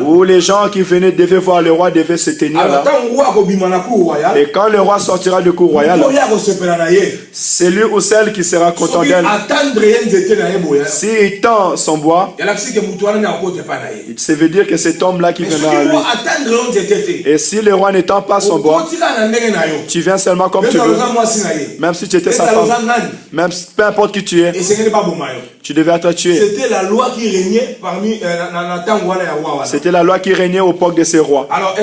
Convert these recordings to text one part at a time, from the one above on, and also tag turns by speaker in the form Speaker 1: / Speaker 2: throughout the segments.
Speaker 1: Où les gens qui venaient devaient voir le roi devaient se tenir là. Et quand le roi sortira du cour royal, c'est lui ou celle qui sera content d'elle. S'il tend son bois, ça veut dire que cet homme-là qui viendra à lui. Et si le roi n'étend pas son bois, tu viens seulement comme tu veux. Même si tu étais sa femme, même peu importe qui tu es, tu devais être tué.
Speaker 2: C'était la loi qui régnait parmi
Speaker 1: C'était la loi qui régnait au époque de ces rois.
Speaker 2: Alors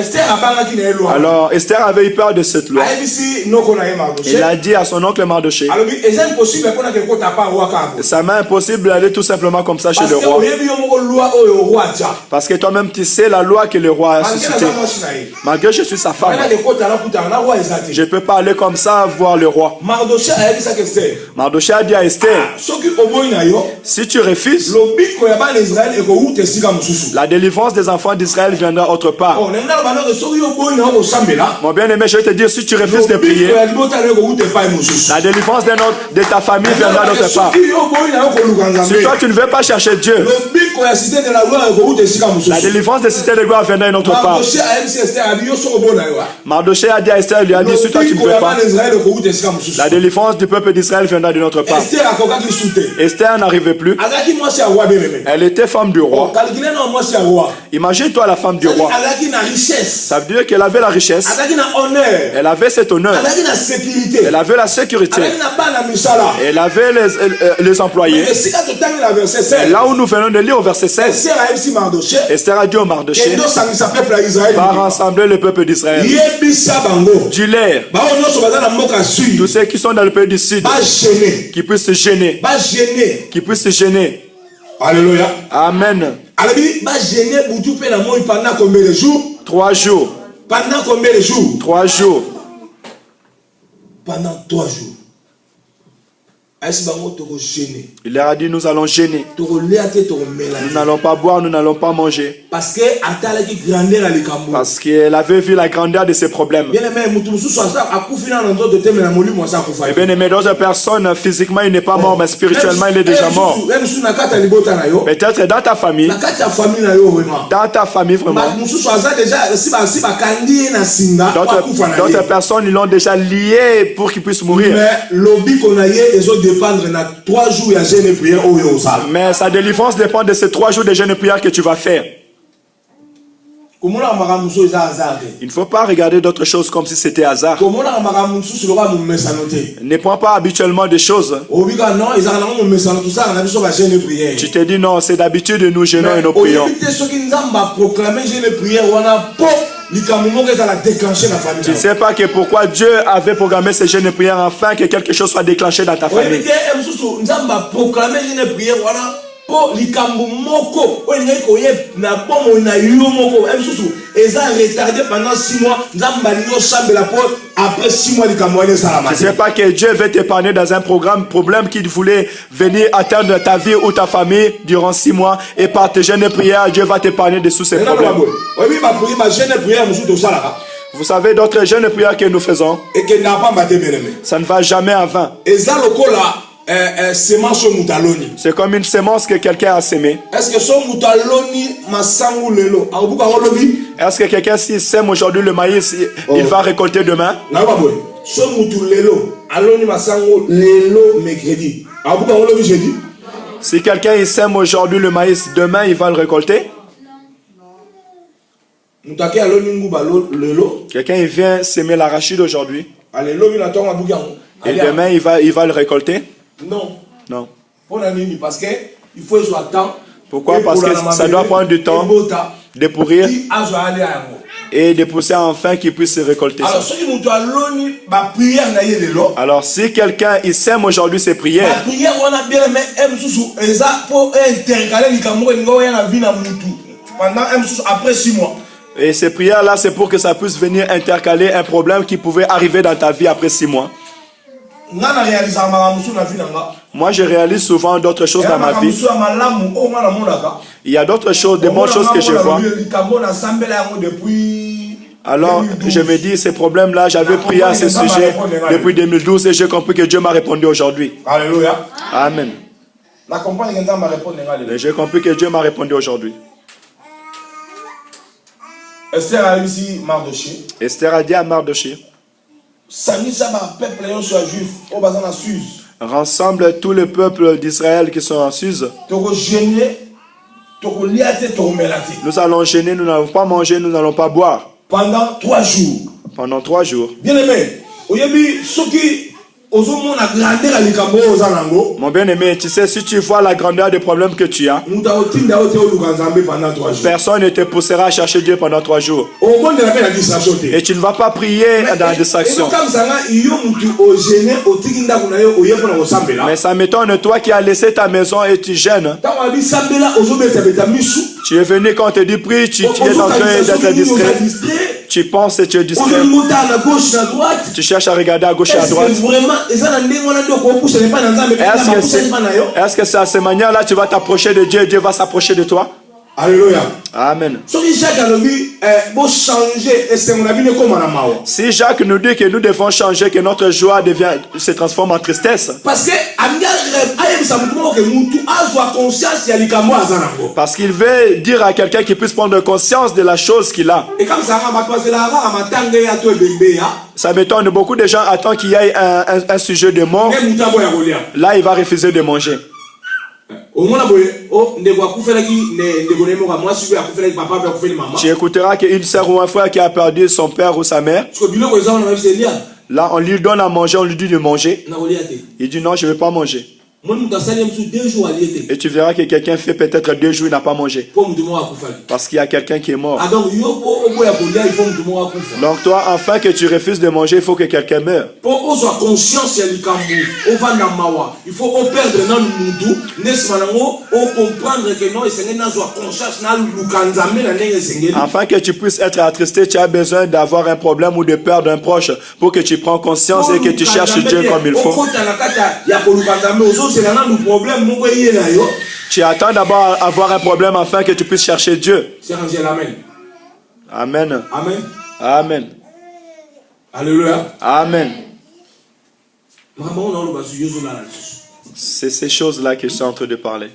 Speaker 1: Esther avait eu peur de cette loi. Il a dit à son oncle Mardoché, ça m'est impossible d'aller tout simplement comme ça chez le roi. Parce que toi-même tu sais la loi que le roi a suscitée. Malgré que je suis sa femme, je ne peux pas aller comme ça voir le roi. Mardoché a dit à Esther, si tu refuses, la délivrance des enfants d'Israël viendra autre part. Mon bien-aimé, je vais te dire, si tu refuses de prier, la délivrance de ta famille viendra d'autre part. Si toi tu ne veux pas chercher Dieu, la délivrance des cités de gloire viendra d'une autre part. Mardoché a dit à Esther, lui a dit, si toi tu ne veux pas, la délivrance du peuple d'Israël viendra d'une autre part. Esther n'arrivait plus. Elle était femme du roi. Imagine-toi la femme du roi. Ça veut dire qu'elle avait la richesse. Elle avait cet honneur. Elle avait la sécurité. Elle avait les employés. Et là où nous venons de lire au verset 16, Esther a dit au Mardoché, va rassembler le peuple d'Israël. Dis-leur, tous ceux qui sont dans le pays du sud, qui puissent se gêner. Qui puissent se gêner.
Speaker 2: Alléluia.
Speaker 1: Amen. 3 jours.
Speaker 2: Pendant combien de jours?
Speaker 1: 3 jours.
Speaker 2: Pendant 3 jours.
Speaker 1: Il leur a dit, nous allons gêner. Nous n'allons pas boire, nous n'allons pas manger.
Speaker 2: Parce
Speaker 1: qu'elle avait vu la grandeur de ses problèmes. Et bien aimé, d'autres personnes, physiquement il n'est pas mort, mais spirituellement il est déjà mort. Peut-être dans ta famille. Dans ta famille vraiment. D'autres personnes, ils l'ont déjà lié pour qu'il puisse mourir. Mais sa délivrance dépend de ces 3 jours de jeûne et prière que tu vas faire. Il ne faut pas regarder d'autres choses comme si c'était hasard. Ne prends pas habituellement des choses. Tu te dis non, c'est d'habitude nous jeûnons et nous prions. Tu ne sais pas que pourquoi Dieu avait programmé ces jeûnes et prières afin que quelque chose soit déclenché dans ta famille.
Speaker 2: Pendant 6 mois, après 6 mois,
Speaker 1: tu ne sais pas que Dieu veut t'épargner dans un problème qu'il voulait venir atteindre ta vie ou ta famille durant 6 mois, et par tes jeûnes et prières, Dieu va t'épargner de tous ces problèmes. Vous savez d'autres jeûnes et prières que nous faisons, ça ne va jamais en vain. C'est comme une semence que quelqu'un a semée. Est-ce que quelqu'un s'il sème aujourd'hui le maïs, il va récolter demain? Si quelqu'un il sème aujourd'hui le maïs, demain il va le récolter? Quelqu'un il vient semer l'arachide aujourd'hui et demain il va le récolter?
Speaker 2: Non.
Speaker 1: Non.
Speaker 2: Parce que il faut temps.
Speaker 1: Pourquoi? Parce que ça doit prendre du temps de pourrir et de pousser enfin qu'il puisse se récolter. Alors si quelqu'un il sème aujourd'hui ses prières,
Speaker 2: après 6 mois.
Speaker 1: Et ces prières-là, c'est pour que ça puisse venir intercaler un problème qui pouvait arriver dans ta vie après 6 mois. Moi, je réalise souvent d'autres choses dans ma vie. Il y a d'autres choses, des bonnes choses que je vois. Alors, je me dis, ces problèmes-là, j'avais prié à ce sujet depuis 2012 et j'ai compris que Dieu m'a répondu aujourd'hui.
Speaker 2: Alléluia.
Speaker 1: Amen. Et j'ai compris que Dieu m'a répondu aujourd'hui.
Speaker 2: Esther a dit Mardoché.
Speaker 1: Esther a dit à Mardoché, rassemble tout le peuple d'Israël qui sont en Suse. Nous allons gêner, nous n'allons pas manger, nous n'allons pas boire.
Speaker 2: Pendant 3 jours.
Speaker 1: Pendant 3 jours.
Speaker 2: Bien aimé,
Speaker 1: mon bien-aimé, tu sais, si tu vois la grandeur des problèmes que tu as, personne ne te poussera à chercher Dieu pendant 3 jours. Et tu ne vas pas prier dans la distraction. Mais ça m'étonne, toi qui as laissé ta maison et tu gênes. Tu es venu quand on te dit prie, tu es en train d'être distrait. Tu penses et tu es distrait. Tu cherches à regarder à gauche et à droite. Est-ce que c'est à cette manière-là tu vas t'approcher de Dieu et Dieu va s'approcher de toi?
Speaker 2: Alléluia.
Speaker 1: Amen. Si Jacques nous dit que nous devons changer, que notre joie se transforme en tristesse. Parce qu'il veut dire à quelqu'un qui puisse prendre conscience de la chose qu'il a. Ça m'étonne, beaucoup de gens attendent qu'il y ait un sujet de mort. Là, il va refuser de manger. Tu écouteras qu'une sœur ou un frère qui a perdu son père ou sa mère, là on lui donne à manger, on lui dit de manger. Il dit non, je ne vais pas manger. Et tu verras que quelqu'un fait peut-être 2 jours, il n'a pas mangé. Parce qu'il y a quelqu'un qui est mort. Donc toi, afin que tu refuses de manger, il faut que quelqu'un meure.
Speaker 2: Il faut perdre
Speaker 1: afin que tu puisses être attristé, tu as besoin d'avoir un problème ou de perdre un proche pour que tu prends conscience et que tu cherches Dieu comme il faut. Tu attends d'abord avoir un problème afin que tu puisses chercher Dieu. Amen.
Speaker 2: Amen.
Speaker 1: Amen.
Speaker 2: Alléluia.
Speaker 1: Amen. C'est ces choses-là qu'ils sont en train de parler.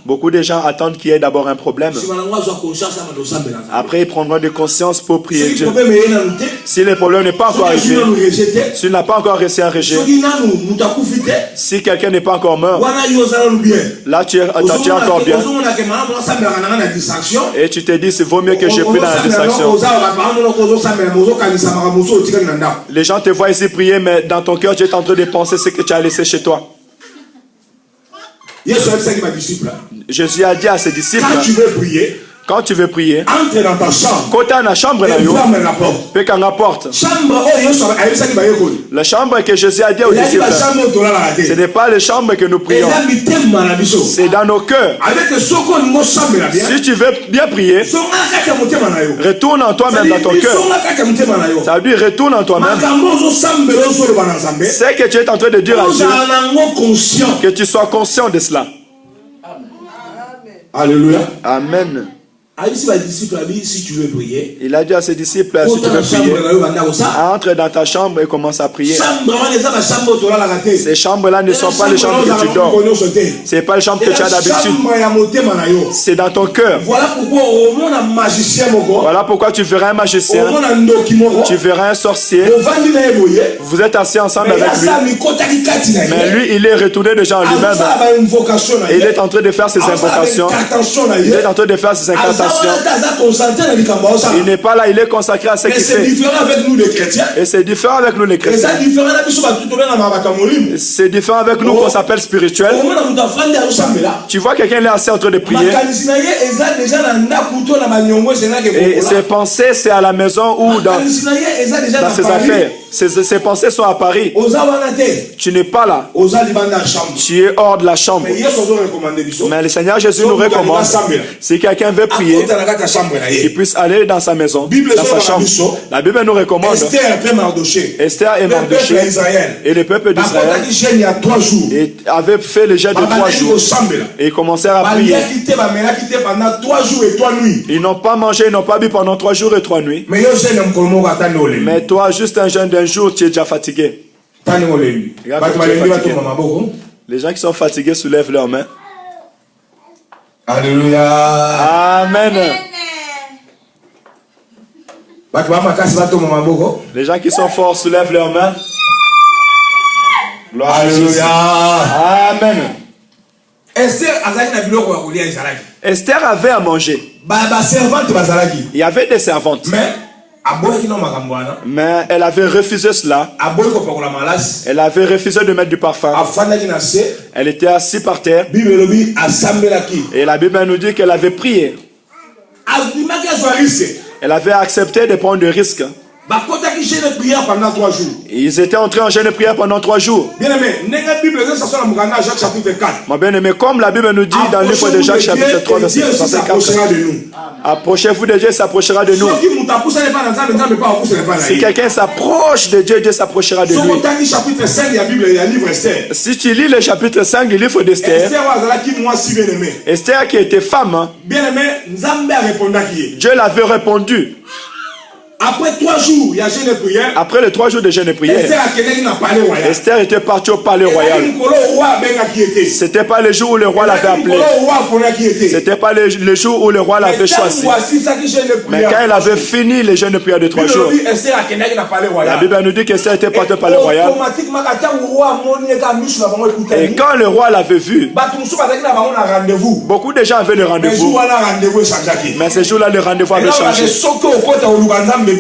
Speaker 1: Beaucoup de gens attendent qu'il y ait d'abord un problème. Après, ils prendront de conscience pour prier Dieu. Si le problème n'est pas encore arrivé, s'il n'a pas encore reçu un rejet, si quelqu'un n'est pas encore mort, là tu es encore bien. Et tu te dis, c'est vaut mieux que je prie dans la distraction. Les gens te voient ici prier, mais dans ton cœur, tu es en train de penser ce que tu as laissé chez toi. Jésus a dit à ses disciples, quand tu veux prier,
Speaker 2: entre dans ta chambre,
Speaker 1: quand tu es dans la chambre,
Speaker 2: et ferme la porte.
Speaker 1: La chambre que Jésus a dit aux disciples, ce n'est pas la chambre que nous prions, c'est dans nos cœurs. Si tu veux bien prier, retourne en toi-même dans ton cœur. Ça veut dire retourne en toi-même. C'est que tu es en train de dire à Dieu, que tu sois conscient de cela.
Speaker 2: Alléluia.
Speaker 1: Amen.
Speaker 2: Si tu veux prier,
Speaker 1: il a dit à ses disciples, si tu veux prier, entre dans ta chambre et commence à prier. Ces chambres-là ne sont pas les chambres que tu dors. Ce n'est pas les chambres que tu as d'habitude. C'est dans ton cœur. Voilà pourquoi tu verras un magicien, tu verras un sorcier. Vous êtes assis ensemble avec lui. Mais lui, il est retourné déjà en lui-même. Et il est en train de faire ses invocations. Il est en train de faire ses incantations. Il n'est pas là, il est consacré à ce qu'il fait.
Speaker 2: C'est différent avec nous les chrétiens.
Speaker 1: Et c'est différent avec nous les chrétiens. C'est différent avec nous qu'on s'appelle spirituel. Tu vois quelqu'un est assis en train de prier. Et ses pensées c'est à la maison ou dans ses affaires. Ses pensées sont à Paris. Tu n'es pas là. Tu es hors de la chambre. Mais le Seigneur Jésus nous recommande, si quelqu'un veut prier, qu'il puisse aller dans sa maison, dans sa chambre. La Bible nous recommande, Esther et Mardoché et le peuple d'Israël avaient fait le jeûne de 3 jours et ils commencèrent à prier. Ils n'ont pas mangé, ils n'ont pas bu pendant 3 jours et 3 nuits. Mais toi, juste un jeûne d'un jour, tu es déjà fatigué. Les gens qui sont fatigués soulèvent leurs mains.
Speaker 2: Alléluia.
Speaker 1: Amen. Les gens qui sont forts soulèvent leurs mains. Gloire à Jésus. Amen. Esther avait à manger. Il y avait des servantes. Mais elle avait refusé cela. Elle avait refusé de mettre du parfum. Elle était assise par terre. Et la Bible nous dit qu'elle avait prié. Elle avait accepté de prendre des risques. Ils étaient entrés en jeûne de prière pendant 3 jours. Mon bien-aimé, comme la Bible nous dit dans le livre de Jacques chapitre 3 verset 64, approchez-vous de Dieu, il s'approchera de nous. Si quelqu'un s'approche de Dieu, Dieu s'approchera de lui. Si tu lis le chapitre 5 du livre d'Esther, Esther qui était femme, Dieu l'avait répondu.
Speaker 2: Après 3 jours, il y a jeûne de prière.
Speaker 1: Après les 3 jours de jeûne de prière, Esther était partie au palais royal. C'était pas le jour où le roi l'avait appelé. C'était pas le jour où le roi l'avait choisi. Mais quand elle avait fini les jeûnes de prière de 3 jours, la Bible nous dit qu'Esther était partie au palais royal. Et quand le roi l'avait vu, beaucoup de gens avaient le rendez-vous. Mais ce jour-là, le rendez-vous avait changé. Je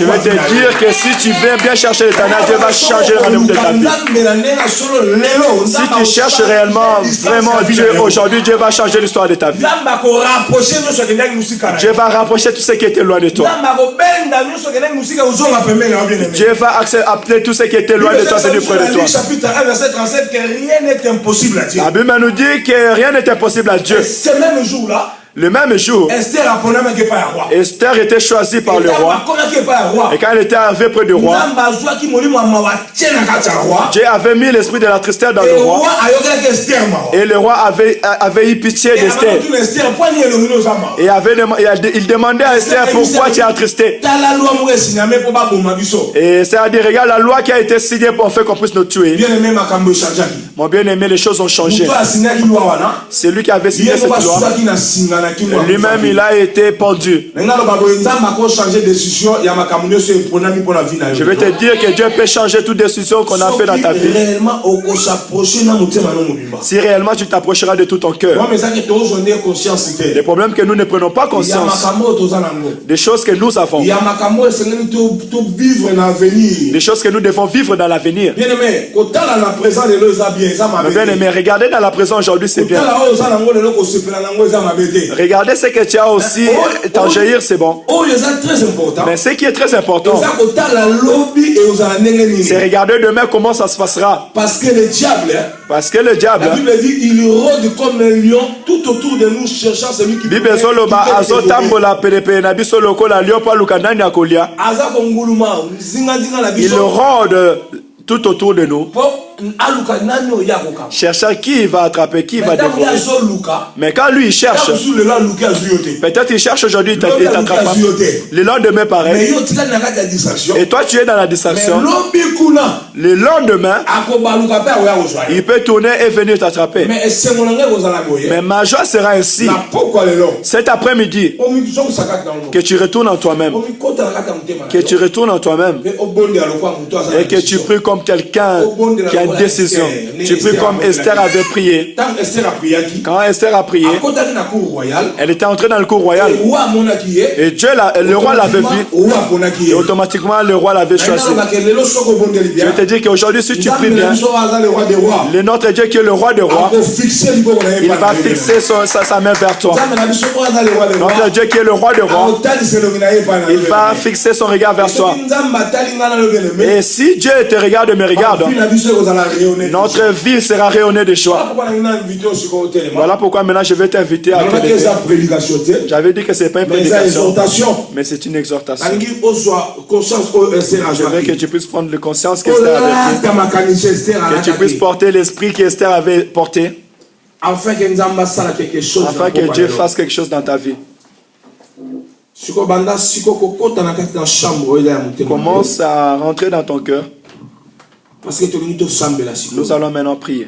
Speaker 1: vais te dire que si tu viens bien chercher l'Éternel, Dieu va changer le rendez-vous de ta vie. Si tu cherches réellement, vraiment Dieu, aujourd'hui, Dieu va changer l'histoire de ta vie. Dieu va rapprocher tout ce qui était loin de toi. Dieu va appeler tout ce qui était loin de toi, venir près de toi. La Bible nous dit que rien n'est impossible à Dieu. Le même jour, Esther était choisie par le roi. Et quand elle était arrivée près du roi, Dieu avait mis l'esprit de la tristesse dans le roi. Et le roi avait eu pitié d'Esther. Et il demandait à Esther, pourquoi tu es attristé? Et Esther a dit, regarde la loi qui a été signée pour faire qu'on puisse nous tuer. Mon bien-aimé, les choses ont changé. C'est lui qui avait signé cette loi. Lui-même, il a été pendu. Je vais te dire que Dieu peut changer toute décision qu'on a fait dans ta vie. Si réellement tu t'approcheras de tout ton cœur. Les problèmes que nous ne prenons pas conscience. Des choses que nous avons. Des choses que nous devons vivre dans l'avenir. Mais regardez dans la présence aujourd'hui, c'est bien. Regardez ce que tu as aussi, t'enjaillir, c'est bon. Mais ce qui est très important, c'est regarder demain comment ça se passera. Parce que le diable, la Bible dit, il rôde comme un lion tout autour de nous, cherchant celui qui peut nous il rôde tout autour de nous, cherchant qui va attraper, qui va dévorer. Mais quand lui il cherche, peut-être il cherche aujourd'hui, il t'attrape pas. Le lendemain pareil. Et toi tu es dans la distraction. Le lendemain, il peut tourner et venir t'attraper. Mais ma joie sera ainsi. Cet après-midi, que tu retournes en toi-même. Que tu retournes en toi-même. Et que tu pries comme quelqu'un qui a une décision. Tu pries comme Esther avait prié. Quand Esther a prié, elle était entrée dans le cour royal. Et Dieu, le roi l'avait vu. Et automatiquement, le roi l'avait choisi. Je vais te dire qu'aujourd'hui, si tu pries bien, notre Dieu qui est le roi des rois, il va fixer sa main vers toi. Notre Dieu qui est le roi des rois, il va fixer son regard vers toi. Et si Dieu te regarde et me regarde, notre vie sera rayonnée de joie. Voilà pourquoi maintenant je vais t'inviter à te lever. J'avais dit que ce n'est pas une prédication, mais c'est une exhortation. Je veux que tu puisses prendre conscience qu'Esther avait pris, que tu puisses porter l'esprit qu'Esther avait porté, afin que Dieu fasse quelque chose dans ta vie. Commence à rentrer dans ton cœur. Nous allons maintenant prier.